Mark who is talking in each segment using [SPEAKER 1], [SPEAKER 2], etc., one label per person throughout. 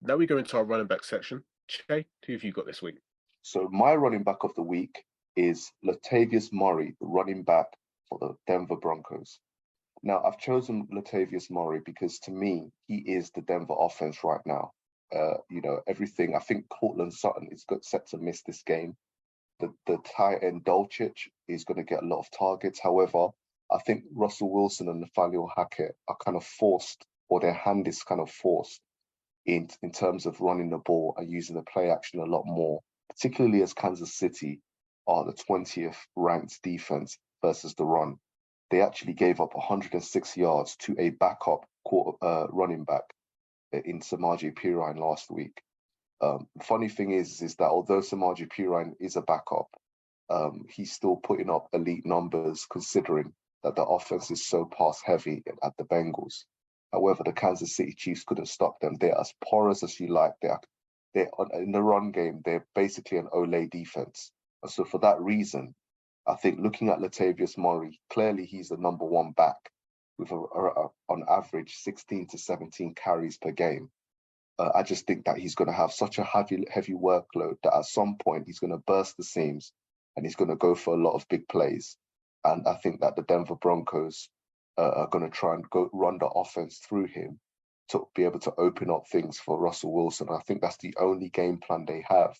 [SPEAKER 1] Now we go into our running back section. Che, who have you got this week?
[SPEAKER 2] So my running back of the week is Latavius Murray, the running back for the Denver Broncos. Now, I've chosen Latavius Murray because to me, he is the Denver offense right now. Everything. I think Cortland Sutton is set to miss this game. The tight end Dolchich is going to get a lot of targets. However, I think Russell Wilson and Nathaniel Hackett are kind of forced, or their hand is kind of forced in terms of running the ball and using the play action a lot more, particularly as Kansas City are the 20th ranked defense versus the run. They actually gave up 106 yards to a backup running back in Samaje Perine last week. Funny thing is that although Samaje Perine is a backup, he's still putting up elite numbers considering that the offense is so pass heavy at the Bengals. However, the Kansas City Chiefs couldn't stop them. They're as porous as you like. They're in the run game. They're basically an Ole defense. And so for that reason, I think looking at Latavius Murray, clearly he's the number one back with on average 16 to 17 carries per game. I just think that he's going to have such a heavy workload that at some point he's going to burst the seams and he's going to go for a lot of big plays. And I think that the Denver Broncos are going to try and run the offense through him to be able to open up things for Russell Wilson. I think that's the only game plan they have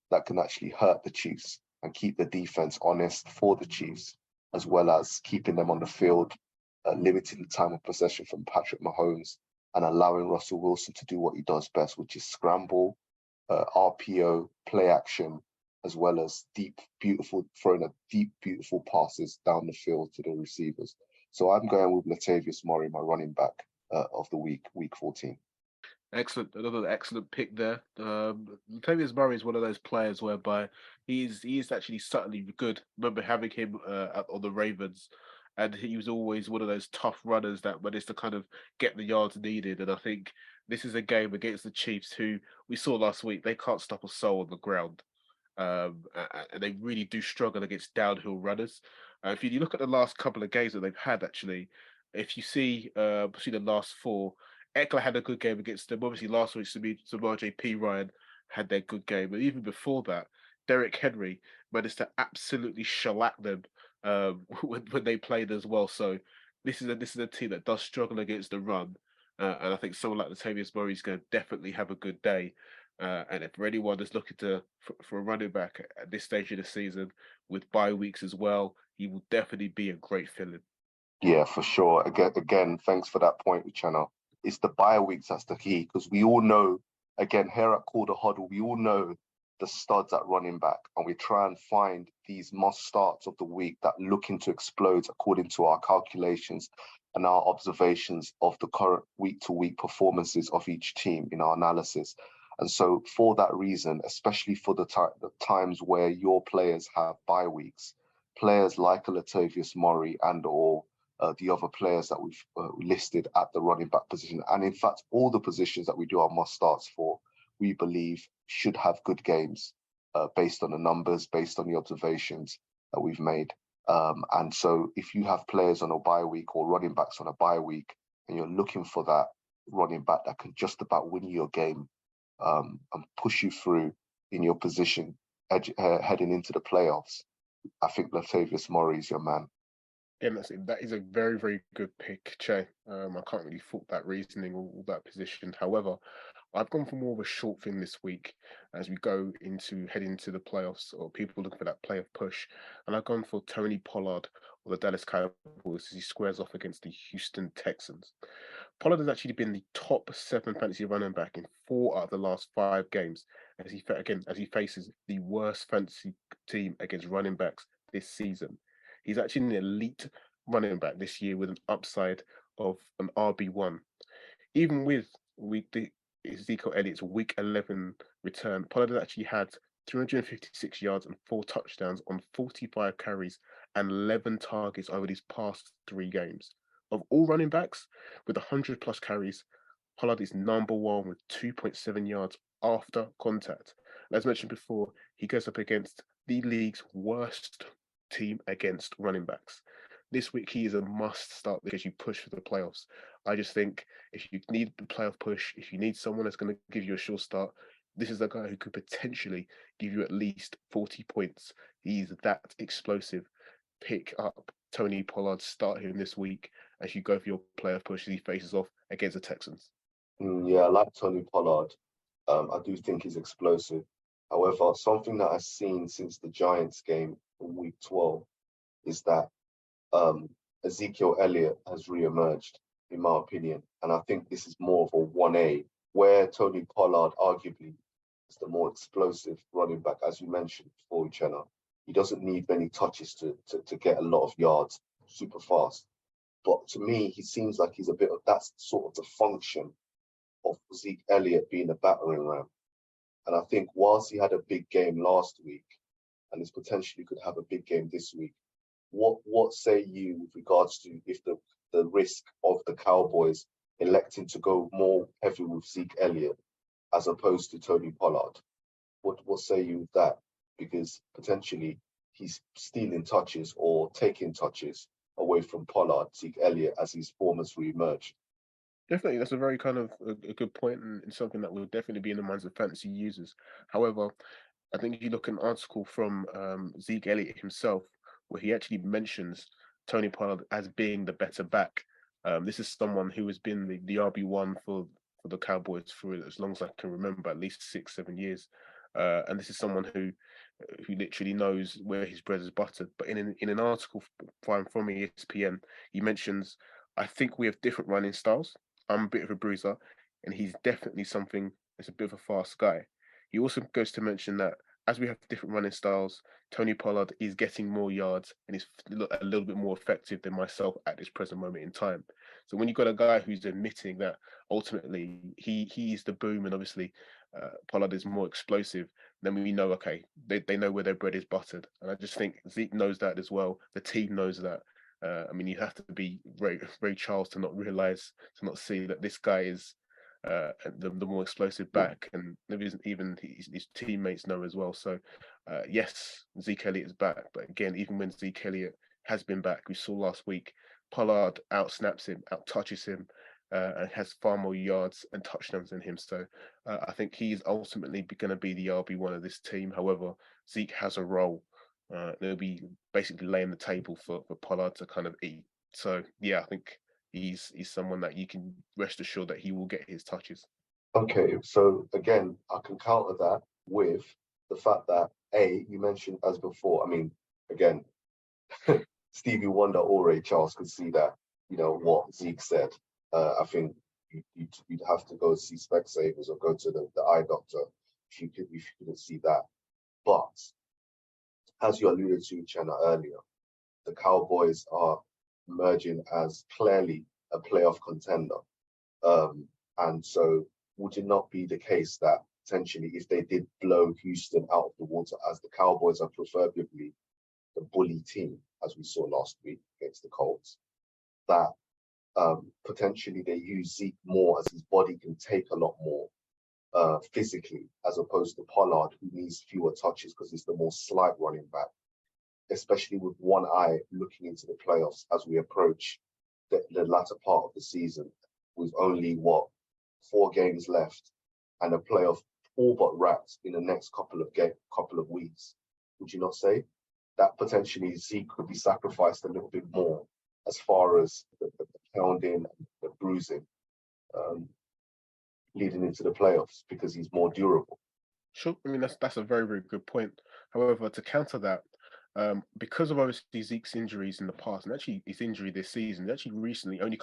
[SPEAKER 2] that can actually hurt the Chiefs and keep the defense honest for the Chiefs, as well as keeping them on the field, limiting the time of possession from Patrick Mahomes and allowing Russell Wilson to do what he does best, which is scramble, RPO, play action, as well as throwing a deep, beautiful passes down the field to the receivers. So I'm going with Latavius Murray, my running back of the week 14.
[SPEAKER 1] Excellent, another excellent pick there. Latavius Murray is one of those players whereby he's actually subtly good. Remember having him on the Ravens, and he was always one of those tough runners that managed to kind of get the yards needed. And I think this is a game against the Chiefs, who we saw last week. They can't stop a soul on the ground, and they really do struggle against downhill runners. If you look at the last couple of games that they've had, actually, if you see the last four. Eckler had a good game against them. Obviously, last week, Samaje Perine had their good game. But even before that, Derrick Henry managed to absolutely shellac them when they played as well. So this is a team that does struggle against the run. And I think someone like Latavius Murray is going to definitely have a good day. And if for anyone that's looking for a running back at this stage of the season with bye weeks as well, he will definitely be a great fill-in.
[SPEAKER 2] Yeah, for sure. Again, thanks for that point, Uchenna. It's the bye weeks that's the key, because we all know, again, here at Call the Huddle, we all know the studs at running back, and we try and find these must starts of the week that looking to explode according to our calculations and our observations of the current week to week performances of each team in our analysis. And so for that reason, especially for the times where your players have bye weeks, players like a Latavius Murray and or the other players that we've listed at the running back position. And in fact, all the positions that we do our must starts for, we believe should have good games based on the numbers, based on the observations that we've made. And so if you have players on a bye week or running backs on a bye week, and you're looking for that running back that can just about win your game and push you through in your position heading into the playoffs, I think Latavius Murray is your man.
[SPEAKER 1] Yeah, that is a very, very good pick, Che. I can't really fault that reasoning or that position. However, I've gone for more of a short thing this week as we go into head into the playoffs or people looking for that playoff push. And I've gone for Tony Pollard or the Dallas Cowboys as he squares off against the Houston Texans. Pollard has actually been the top 7 fantasy running back in 4 out of the last 5 games as he faces the worst fantasy team against running backs this season. He's actually an elite running back this year with an upside of an RB1. Even with Ezekiel Elliott's week 11 return, Pollard has actually had 356 yards and 4 touchdowns on 45 carries and 11 targets over these past 3 games. Of all running backs with 100 plus carries, Pollard is number 1 with 2.7 yards after contact. And as mentioned before, he goes up against the league's worst team against running backs. this week he is a must start because you push for the playoffs. I just think if you need the playoff push, if you need someone that's going to give you a sure start, this is the guy who could potentially give you at least 40 points. He's that explosive. Pick up Tony Pollard, start him this week as you go for your playoff push as he faces off against the Texans.
[SPEAKER 2] Yeah, I like Tony Pollard. I do think he's explosive. However, something that I've seen since the Giants game in week 12 is that um, Ezekiel Elliott has re-emerged, in my opinion. And I think this is more of a 1A, where Tony Pollard arguably is the more explosive running back, as you mentioned before, Uchenna. He doesn't need many touches to get a lot of yards super fast. But to me, he seems like he's a bit of that's sort of the function of Zeke Elliott being a battering ram. And I think whilst he had a big game last week and is potentially could have a big game this week, what say you with regards to if the risk of the Cowboys electing to go more heavy with Zeke Elliott as opposed to Tony Pollard? What say you with that? Because potentially he's stealing touches or taking touches away from Pollard, Zeke Elliott, as his form has re-emerged.
[SPEAKER 1] Definitely, that's a very kind of a good point and something that will definitely be in the minds of fantasy users. However, I think if you look at an article from Zeke Elliott himself, where he actually mentions Tony Pollard as being the better back. This is someone who has been the RB1 for the Cowboys for as long as I can remember, at least 6, 7 years. And this is someone who literally knows where his bread is buttered. But in an article from ESPN, he mentions, I think we have different running styles. I'm a bit of a bruiser, and he's definitely something that's a bit of a fast guy. He also goes to mention that as we have different running styles, Tony Pollard is getting more yards and is a little bit more effective than myself at this present moment in time. So when you've got a guy who's admitting that ultimately he is the boom and obviously Pollard is more explosive, then we know, okay, they know where their bread is buttered. And I just think Zeke knows that as well. The team knows that. I mean, you have to be Ray Charles to not realize, to not see that this guy is the more explosive back, and even his teammates know as well. So, yes, Zeke Elliott is back, but again, even when Zeke Elliott has been back, we saw last week Pollard out snaps him, out touches him, and has far more yards and touchdowns than him. So, I think he's ultimately going to be the RB1 of this team. However, Zeke has a role. They'll be basically laying the table for Pollard to kind of eat. So, yeah, I think he's someone that you can rest assured that he will get his touches.
[SPEAKER 2] Okay, so again, I can counter that with the fact that you mentioned as before. I mean, again, Stevie Wonder or Ray Charles could see that. You know what Zeke said. I think you'd have to go see Specsavers or go to the eye doctor if you couldn't see that. But as you alluded to, Chenna, earlier, the Cowboys are emerging as clearly a playoff contender. And so would it not be the case that potentially if they did blow Houston out of the water, as the Cowboys are proverbially the bully team, as we saw last week against the Colts, that potentially they use Zeke more as his body can take a lot more physically, as opposed to Pollard, who needs fewer touches because he's the more slight running back, especially with one eye looking into the playoffs as we approach the latter part of the season, with only 4 games left and a playoff all but wrapped in the next couple of weeks. Would you not say that potentially Zeke could be sacrificed a little bit more as far as the pounding, the bruising, leading into the playoffs because he's more durable?
[SPEAKER 1] Sure. I mean, that's a very, very good point. However, to counter that, because of obviously Zeke's injuries in the past, and actually his injury this season, he's actually recently only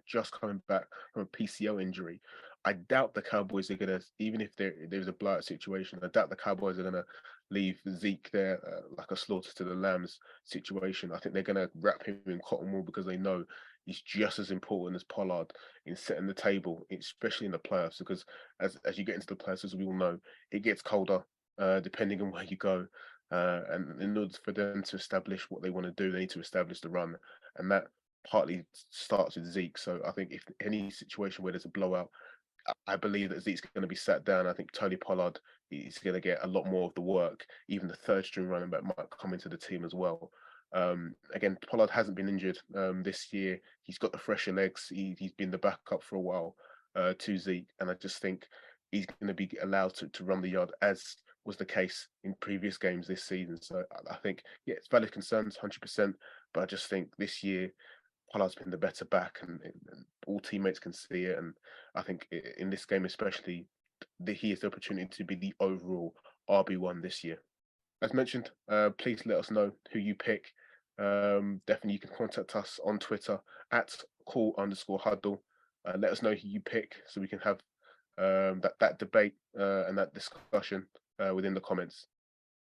[SPEAKER 1] just coming back from a PCL injury. I doubt the Cowboys are gonna, even if there's a blowout situation, I doubt the Cowboys are gonna leave Zeke there like a slaughter to the lambs situation. I think they're gonna wrap him in cotton wool because they know he's just as important as Pollard in setting the table, especially in the playoffs. Because as you get into the playoffs, as we all know, it gets colder depending on where you go. And in order for them to establish what they want to do, they need to establish the run, and that partly starts with Zeke. So I think if any situation where there's a blowout, I believe that Zeke's going to be sat down. I think Tony Pollard is going to get a lot more of the work. Even the third string running back might come into the team as well. Again, Pollard hasn't been injured this year. He's got the fresher legs. He's been the backup for a while to Zeke, and I just think he's going to be allowed to run the yard as was the case in previous games this season. So I think, yeah, it's valid concerns, 100%. But I just think this year Pollard's been the better back, and all teammates can see it. And I think in this game especially, he has the opportunity to be the overall RB1 this year. As mentioned, please let us know who you pick. Definitely, you can contact us on Twitter at call_huddle. Let us know who you pick so we can have that debate and that discussion within the comments.